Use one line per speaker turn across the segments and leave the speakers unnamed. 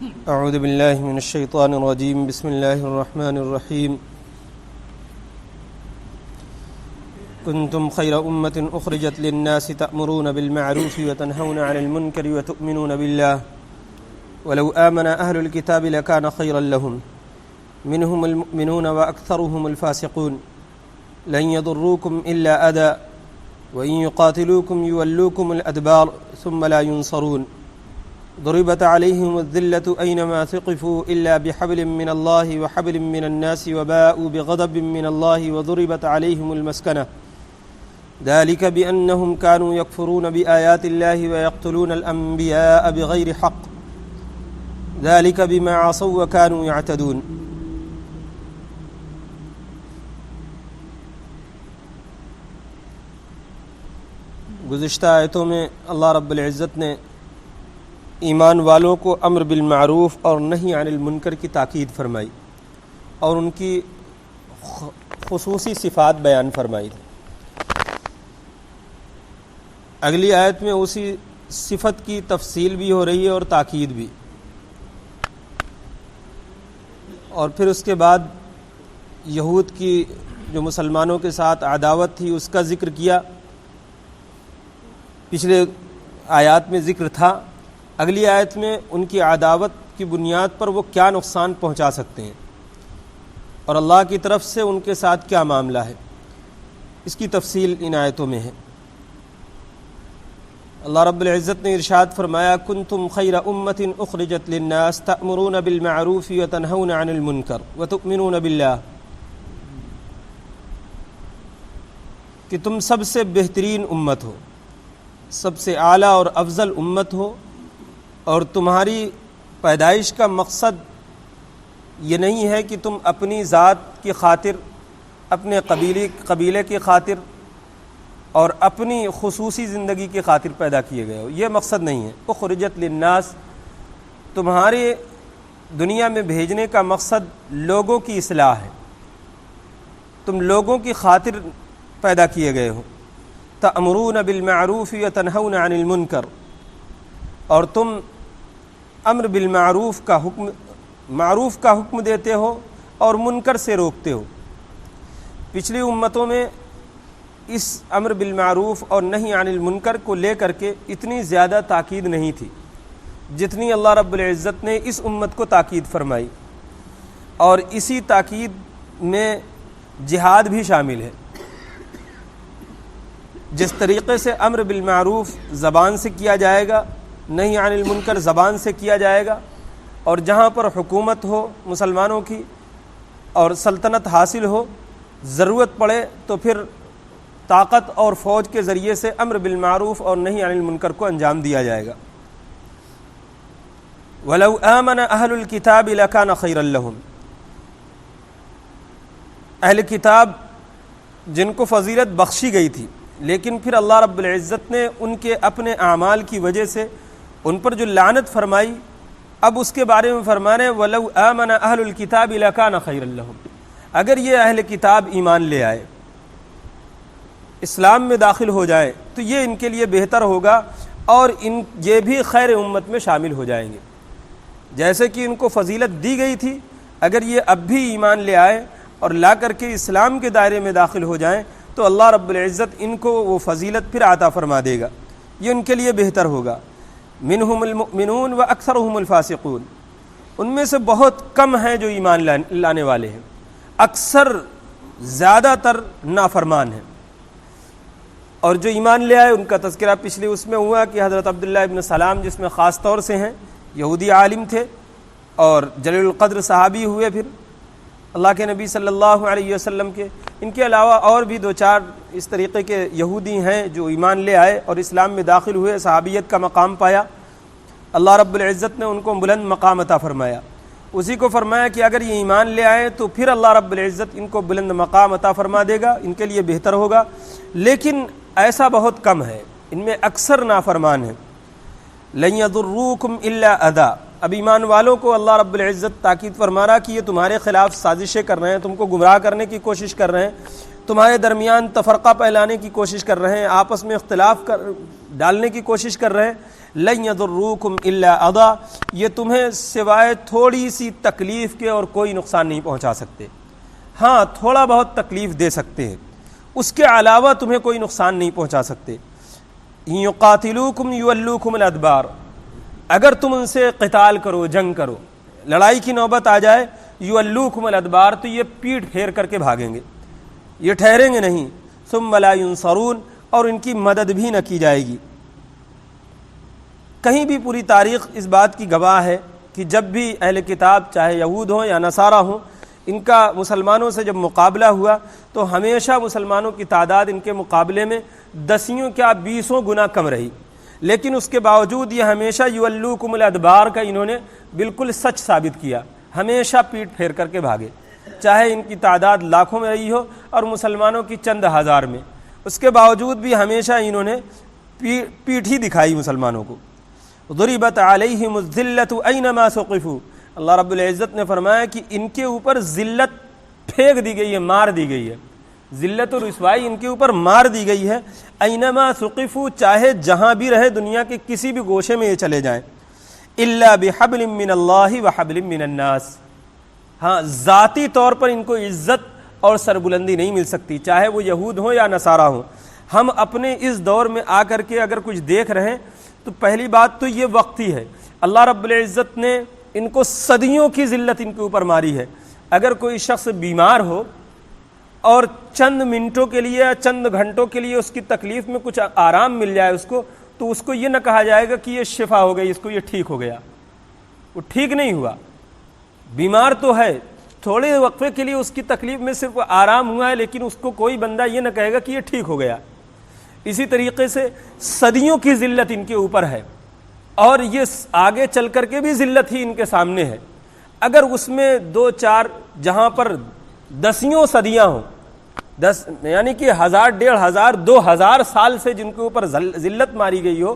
اعوذ باللہ من الشیطان الرجیم بسم اللہ الرحمن الرحیم کنتم خیر امۃ اخرجت للناس تأمرون بالمعروف وتنہون عن المنکر وتؤمنون باللہ ولو آمن اہل الكتاب لکان خیرا لهم منهم المؤمنون واکثرهم الفاسقون لن يضروكم الا اذى وإن يقاتلوكم يولوكم الأدبار ثم لا ينصرون ضربت عليهم الذلة أينما ثقفوا إلا بحبل من الله وحبل من الناس وباءوا بغضب من الله وضربت عليهم المسكنة ذلك بأنهم كانوا يكفرون بآيات الله ويقتلون الأنبياء بغير حق ذلك بما عصوا وكانوا يعتدون. گزشتہ آیتوں میں اللہ رب العزت نے ایمان والوں کو امر بالمعروف اور نہی عن المنکر کی تاکید فرمائی اور ان کی خصوصی صفات بیان فرمائی. اگلی آیت میں اسی صفت کی تفصیل بھی ہو رہی ہے اور تاکید بھی، اور پھر اس کے بعد یہود کی جو مسلمانوں کے ساتھ عداوت تھی اس کا ذکر کیا. پچھلے آیات میں ذکر تھا، اگلی آیت میں ان کی عداوت کی بنیاد پر وہ کیا نقصان پہنچا سکتے ہیں اور اللہ کی طرف سے ان کے ساتھ کیا معاملہ ہے، اس کی تفصیل ان آیتوں میں ہے. اللہ رب العزت نے ارشاد فرمایا کنتم خیر امۃ اخرجت للناس تأمرون بالمعروف وتنہون عن المنکر وتؤمنون باللہ، کہ تم سب سے بہترین امت ہو، سب سے اعلیٰ اور افضل امت ہو، اور تمہاری پیدائش کا مقصد یہ نہیں ہے کہ تم اپنی ذات کی خاطر، اپنے قبیلے کی خاطر اور اپنی خصوصی زندگی کی خاطر پیدا کیے گئے ہو، یہ مقصد نہیں ہے. اخرجت للناس، تمہارے دنیا میں بھیجنے کا مقصد لوگوں کی اصلاح ہے، تم لوگوں کی خاطر پیدا کیے گئے ہو. تأمرون بالمعروف وتنہون عن المنکر، اور تم امر بالمعروف کا حکم، معروف کا حکم دیتے ہو اور منکر سے روکتے ہو. پچھلی امتوں میں اس امر بالمعروف اور نہی عن المنکر کو لے کر کے اتنی زیادہ تاکید نہیں تھی جتنی اللہ رب العزت نے اس امت کو تاکید فرمائی، اور اسی تاکید میں جہاد بھی شامل ہے. جس طریقے سے امر بالمعروف زبان سے کیا جائے گا، نہی عن المنکر زبان سے کیا جائے گا، اور جہاں پر حکومت ہو مسلمانوں کی اور سلطنت حاصل ہو، ضرورت پڑے تو پھر طاقت اور فوج کے ذریعے سے امر بالمعروف اور نہی عن المنکر کو انجام دیا جائے گا. وَلَوْ آمَنَ أَهْلُ الْكِتَابِ لَكَانَ خَيْرًا لَهُمْ، اہل کتاب جن کو فضیلت بخشی گئی تھی، لیکن پھر اللہ رب العزت نے ان کے اپنے اعمال کی وجہ سے ان پر جو لعنت فرمائی، اب اس کے بارے میں فرمانے وَلَوْ آمَنَ أَهْلُ الْكِتَابِ لَكَانَ خَيْرًا لَهُمْ، اگر یہ اہل کتاب ایمان لے آئے، اسلام میں داخل ہو جائے تو یہ ان کے لیے بہتر ہوگا اور یہ بھی خیر امت میں شامل ہو جائیں گے. جیسے کہ ان کو فضیلت دی گئی تھی، اگر یہ اب بھی ایمان لے آئے اور لا کر کے اسلام کے دائرے میں داخل ہو جائیں تو اللہ رب العزت ان کو وہ فضیلت پھر عطا فرما دے گا، یہ ان کے لیے بہتر ہوگا. منہم المؤمنون واکثرهم الفاسقون، ان میں سے بہت کم ہیں جو ایمان لانے والے ہیں، اکثر زیادہ تر نافرمان ہیں. اور جو ایمان لے آئے ان کا تذکرہ پچھلے اس میں ہوا کہ حضرت عبداللہ ابن سلام جس میں خاص طور سے ہیں، یہودی عالم تھے اور جلیل القدر صحابی ہوئے، پھر اللہ کے نبی صلی اللہ علیہ وسلم کے. ان کے علاوہ اور بھی دو چار اس طریقے کے یہودی ہیں جو ایمان لے آئے اور اسلام میں داخل ہوئے، صحابیت کا مقام پایا. اللہ رب العزت نے ان کو بلند مقام عطا فرمایا. اسی کو فرمایا کہ اگر یہ ایمان لے آئے تو پھر اللہ رب العزت ان کو بلند مقام عطا فرما دے گا، ان کے لیے بہتر ہوگا. لیکن ایسا بہت کم ہے، ان میں اکثر نافرمان ہیں. لن یضروکم الا اذی، اب ایمان والوں کو اللہ رب العزت تاکید فرما رہا کہ یہ تمہارے خلاف سازشیں کر رہے ہیں، تم کو گمراہ کرنے کی کوشش کر رہے ہیں، تمہارے درمیان تفرقہ پھیلانے کی کوشش کر رہے ہیں، آپس میں اختلاف ڈالنے کی کوشش کر رہے ہیں. لن یضروکم الا اذا، یہ تمہیں سوائے تھوڑی سی تکلیف کے اور کوئی نقصان نہیں پہنچا سکتے. ہاں تھوڑا بہت تکلیف دے سکتے ہیں، اس کے علاوہ تمہیں کوئی نقصان نہیں پہنچا سکتے. یقاتلوکم یولوکم الادبار، اگر تم ان سے قتال کرو، جنگ کرو، لڑائی کی نوبت آ جائے، یولوکم الادبار، تو یہ پیٹ پھیر کر کے بھاگیں گے، یہ ٹھہریں گے نہیں. ثم لا ینصرون، اور ان کی مدد بھی نہ کی جائے گی. کہیں بھی پوری تاریخ اس بات کی گواہ ہے کہ جب بھی اہل کتاب چاہے یہود ہوں یا نصارہ ہوں، ان کا مسلمانوں سے جب مقابلہ ہوا تو ہمیشہ مسلمانوں کی تعداد ان کے مقابلے میں 10 کیا 20 گنا کم رہی. لیکن اس کے باوجود یہ ہمیشہ یولوکم الادبار کا انہوں نے بالکل سچ ثابت کیا، ہمیشہ پیٹ پھیر کر کے بھاگے، چاہے ان کی تعداد لاکھوں میں رہی ہو اور مسلمانوں کی چند ہزار میں. اس کے باوجود بھی ہمیشہ انہوں نے پیٹھ ہی دکھائی مسلمانوں کو. ضربت علیہم الذلۃ اینما ثقفوا، اللہ رب العزت نے فرمایا کہ ان کے اوپر ذلت پھینک دی گئی ہے، مار دی گئی ہے، ذلت و رسوائی ان کے اوپر مار دی گئی ہے. اینما ثقفوا، چاہے جہاں بھی رہے دنیا کے کسی بھی گوشے میں یہ چلے جائیں. الا بحبل من اللہ وحبل من الناس، ہاں ذاتی طور پر ان کو عزت اور سربلندی نہیں مل سکتی، چاہے وہ یہود ہوں یا نصارہ ہوں. ہم اپنے اس دور میں آ کر کے اگر کچھ دیکھ رہے ہیں تو پہلی بات تو یہ وقتی ہے. اللہ رب العزت نے ان کو صدیوں کی ذلت ان کے اوپر ماری ہے. اگر کوئی شخص بیمار ہو اور چند منٹوں کے لیے یا چند گھنٹوں کے لیے اس کی تکلیف میں کچھ آرام مل جائے اس کو، تو اس کو یہ نہ کہا جائے گا کہ یہ شفا ہو گئی، اس کو یہ ٹھیک ہو گیا. وہ ٹھیک نہیں ہوا، بیمار تو ہے، تھوڑے وقفے کے لیے اس کی تکلیف میں صرف آرام ہوا ہے، لیکن اس کو کوئی بندہ یہ نہ کہے گا کہ یہ ٹھیک ہو گیا. اسی طریقے سے صدیوں کی ذلت ان کے اوپر ہے، اور یہ آگے چل کر کے بھی ذلت ہی ان کے سامنے ہے. اگر اس میں 2-4 جہاں پر 10 صدیاں ہوں، 10 یعنی کہ 1000 1500 2000 سال سے جن کے اوپر ذلت ماری گئی ہو،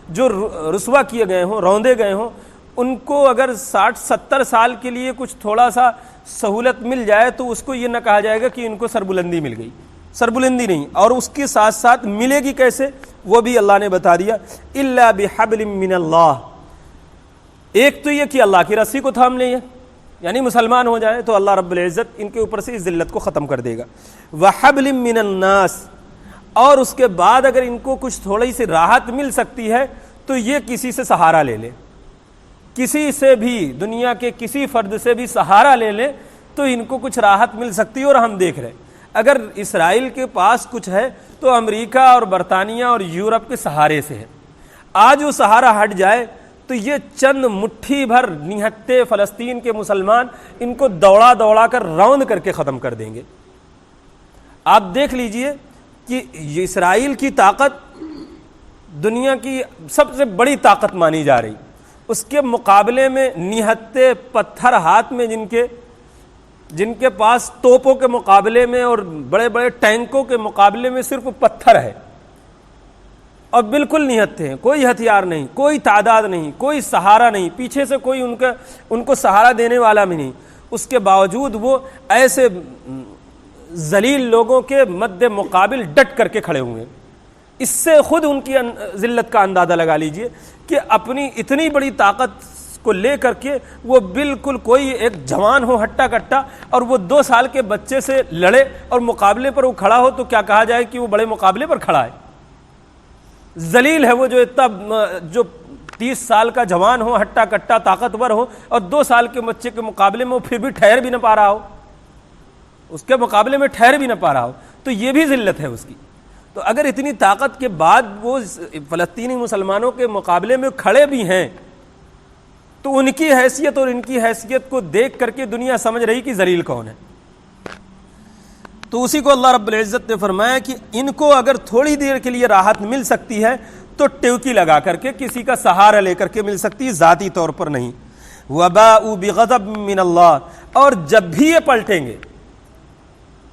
جو رسوا کیے گئے ہوں، روندے گئے ہوں، ان کو اگر 60-70 سال کے لیے کچھ تھوڑا سا سہولت مل جائے تو اس کو یہ نہ کہا جائے گا کہ ان کو سربلندی مل گئی. سربلندی نہیں، اور اس کے ساتھ ساتھ ملے گی کیسے وہ بھی اللہ نے بتا دیا. الا بحبل من اللہ، ایک تو یہ کہ اللہ کی رسی کو تھام لیں، یعنی مسلمان ہو جائیں تو اللہ رب العزت ان کے اوپر سے اس ذلت کو ختم کر دے گا. وحبل من الناس، اور اس کے بعد اگر ان کو کچھ تھوڑی سی راحت مل سکتی ہے تو یہ کسی سے سہارا لے لے، کسی سے بھی، دنیا کے کسی فرد سے بھی سہارا لے لے تو ان کو کچھ راحت مل سکتی ہے. اور ہم دیکھ رہے ہیں اگر اسرائیل کے پاس کچھ ہے تو امریکہ اور برطانیہ اور یورپ کے سہارے سے ہے. آج وہ سہارا ہٹ جائے تو یہ چند مٹھی بھر نہتے فلسطین کے مسلمان ان کو دوڑا دوڑا کر روند کر کے ختم کر دیں گے. آپ دیکھ لیجئے کہ یہ اسرائیل کی طاقت دنیا کی سب سے بڑی طاقت مانی جا رہی، اس کے مقابلے میں نہتے پتھر ہاتھ میں جن کے پاس توپوں کے مقابلے میں اور بڑے بڑے ٹینکوں کے مقابلے میں صرف پتھر ہے، اور بالکل نہتے ہیں، کوئی ہتھیار نہیں، کوئی تعداد نہیں، کوئی سہارا نہیں، پیچھے سے کوئی ان کو سہارا دینے والا بھی نہیں. اس کے باوجود وہ ایسے ذلیل لوگوں کے مد مقابل ڈٹ کر کے کھڑے ہوئے. اس سے خود ان کی ذلت کا اندازہ لگا لیجئے کہ اپنی اتنی بڑی طاقت کو لے کر کے وہ بالکل کوئی ایک جوان ہو ہٹا کٹا اور وہ 2 سال کے بچے سے لڑے اور مقابلے پر وہ کھڑا ہو تو کیا کہا جائے کہ وہ بڑے مقابلے پر کھڑا ہے. ذلیل ہے وہ جو 30 سال کا جوان ہو، ہٹا کٹا طاقتور ہو، اور 2 سال کے بچے کے مقابلے میں وہ پھر بھی ٹھہر بھی نہ پا رہا ہو، اس کے مقابلے میں ٹھہر بھی نہ پا رہا ہو، تو یہ بھی ذلت ہے اس کی. تو اگر اتنی طاقت کے بعد وہ فلسطینی مسلمانوں کے مقابلے میں کھڑے بھی ہیں تو ان کی حیثیت اور ان کی حیثیت کو دیکھ کر کے دنیا سمجھ رہی کہ ذلیل کون ہے. تو اسی کو اللہ رب العزت نے فرمایا کہ ان کو اگر تھوڑی دیر کے لیے راحت مل سکتی ہے تو ٹیوکی لگا کر کے کسی کا سہارا لے کر کے مل سکتی ہے، ذاتی طور پر نہیں. وباءوا بغضب من اللہ، اور جب بھی یہ پلٹیں گے،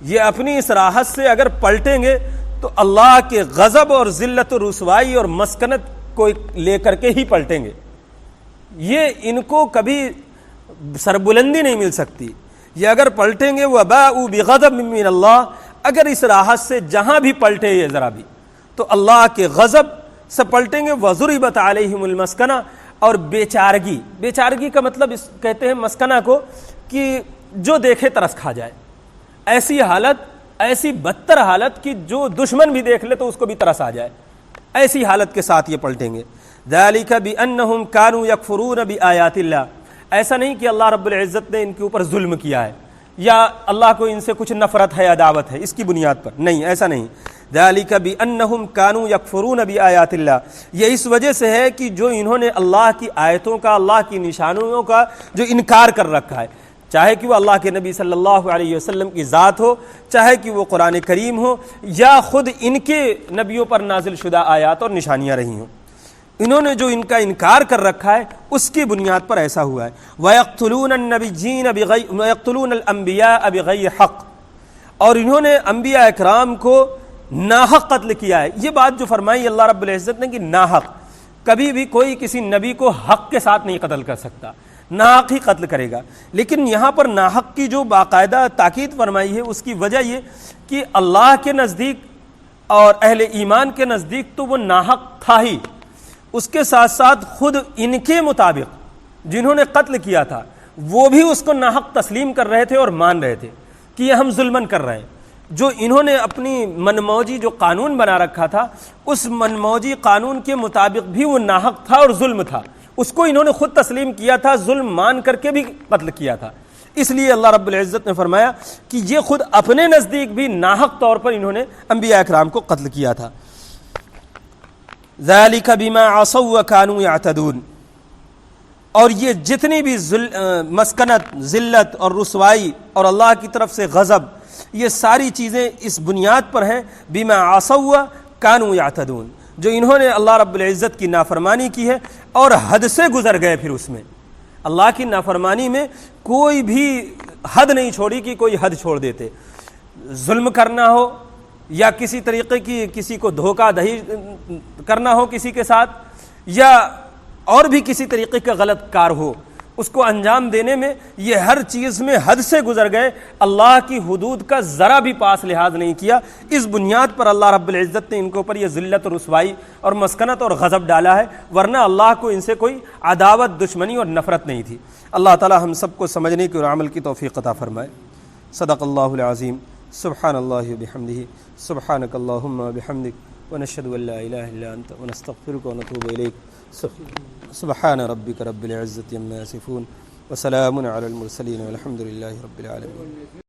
یہ اپنی اس راحت سے اگر پلٹیں گے تو اللہ کے غضب اور ذلت و رسوائی اور مسکنت کو لے کر کے ہی پلٹیں گے. یہ ان کو کبھی سربلندی نہیں مل سکتی. یہ اگر پلٹیں گے وباءوا بغضب من اللہ، اگر اس راحت سے جہاں بھی پلٹے یہ ذرا بھی، تو اللہ کے غضب سے پلٹیں گے. وَضُرِبَتْ عَلَيْهِمُ الْمَسْكَنَةُ, اور بیچارگی کا مطلب کہتے ہیں مسکنہ کو کہ جو دیکھے ترس کھا جائے, ایسی حالت, ایسی بدتر حالت کہ جو دشمن بھی دیکھ لے تو اس کو بھی ترس آ جائے, ایسی حالت کے ساتھ یہ پلٹیں گے. ذَلِكَ بِأَنَّهُمْ كَانُوا يَكْفُرُونَ بِآيَاتِ اللَّهِ, ایسا نہیں کہ اللہ رب العزت نے ان کے اوپر ظلم کیا ہے یا اللہ کو ان سے کچھ نفرت ہے یا عداوت ہے اس کی بنیاد پر, نہیں, ایسا نہیں. ذَلِكَ بِأَنَّهُمْ كَانُوا يَكْفُرُونَ بِآيَاتِ اللَّهِ, یہ اس وجہ سے ہے کہ جو انہوں نے اللہ کی آیتوں کا, اللہ کی نشانیوں کا جو انکار کر رکھا ہے, چاہے کہ وہ اللہ کے نبی صلی اللہ علیہ وسلم کی ذات ہو, چاہے کہ وہ قرآن کریم ہو, یا خود ان کے نبیوں پر نازل شدہ آیات اور نشانیاں رہی ہوں, انہوں نے جو ان کا انکار کر رکھا ہے اس کی بنیاد پر ایسا ہوا ہے. وَيَقْتُلُونَ النَّبِيِّينَ وَيَقْتُلُونَ الْأَنْبِيَاءَ بِغَيْرِ حَقٍّ, اور انہوں نے انبیاء اکرام کو ناحق قتل کیا ہے. یہ بات جو فرمائی اللہ رب العزت نے کہ ناحق, کبھی بھی کوئی کسی نبی کو حق کے ساتھ نہیں قتل کر سکتا, ناحق ہی قتل کرے گا. لیکن یہاں پر ناحق کی جو باقاعدہ تاکید فرمائی ہے اس کی وجہ یہ کہ اللہ کے نزدیک اور اہل ایمان کے نزدیک تو وہ ناحق تھا ہی, اس کے ساتھ ساتھ خود ان کے مطابق جنہوں نے قتل کیا تھا وہ بھی اس کو ناحق تسلیم کر رہے تھے اور مان رہے تھے کہ یہ ہم ظلمن کر رہے ہیں. جو انہوں نے اپنی منموجی جو قانون بنا رکھا تھا اس منموجی قانون کے مطابق بھی وہ ناحق تھا اور ظلم تھا, اس کو انہوں نے خود تسلیم کیا تھا, ظلم مان کر کے بھی قتل کیا تھا. اس لیے اللہ رب العزت نے فرمایا کہ یہ خود اپنے نزدیک بھی ناحق طور پر انہوں نے انبیاء اکرام کو قتل کیا تھا. ذَلِكَ بِمَا عَصَوْا وَكَانُوا يَعْتَدُونَ, اور یہ جتنی بھی مسکنت, ذلت اور رسوائی اور اللہ کی طرف سے غضب, یہ ساری چیزیں اس بنیاد پر ہیں بِمَا عَصَوْا وَكَانُوا يَعْتَدُونَ, جو انہوں نے اللہ رب العزت کی نافرمانی کی ہے اور حد سے گزر گئے. پھر اس میں اللہ کی نافرمانی میں کوئی بھی حد نہیں چھوڑی کہ کوئی حد چھوڑ دیتے. ظلم کرنا ہو یا کسی طریقے کی کسی کو دھوکہ دہی کرنا ہو کسی کے ساتھ, یا اور بھی کسی طریقے کا غلط کار ہو, اس کو انجام دینے میں یہ ہر چیز میں حد سے گزر گئے, اللہ کی حدود کا ذرا بھی پاس لحاظ نہیں کیا. اس بنیاد پر اللہ رب العزت نے ان کے اوپر یہ ذلت اور رسوائی اور مسکنت اور غضب ڈالا ہے, ورنہ اللہ کو ان سے کوئی عداوت, دشمنی اور نفرت نہیں تھی. اللہ تعالی ہم سب کو سمجھنے کی اور عمل کی توفیق عطا فرمائے. صدق اللہ العظیم. سبحان اللہ وبحمدہ, سبحانک اللہم وبحمدک, ونشہد ان لا الہ الا انت, ونستغفرک ونتوب الیک. سبحان ربک رب العزت عما یصفون, وسلام علی المرسلین, والحمد للہ رب العالمین.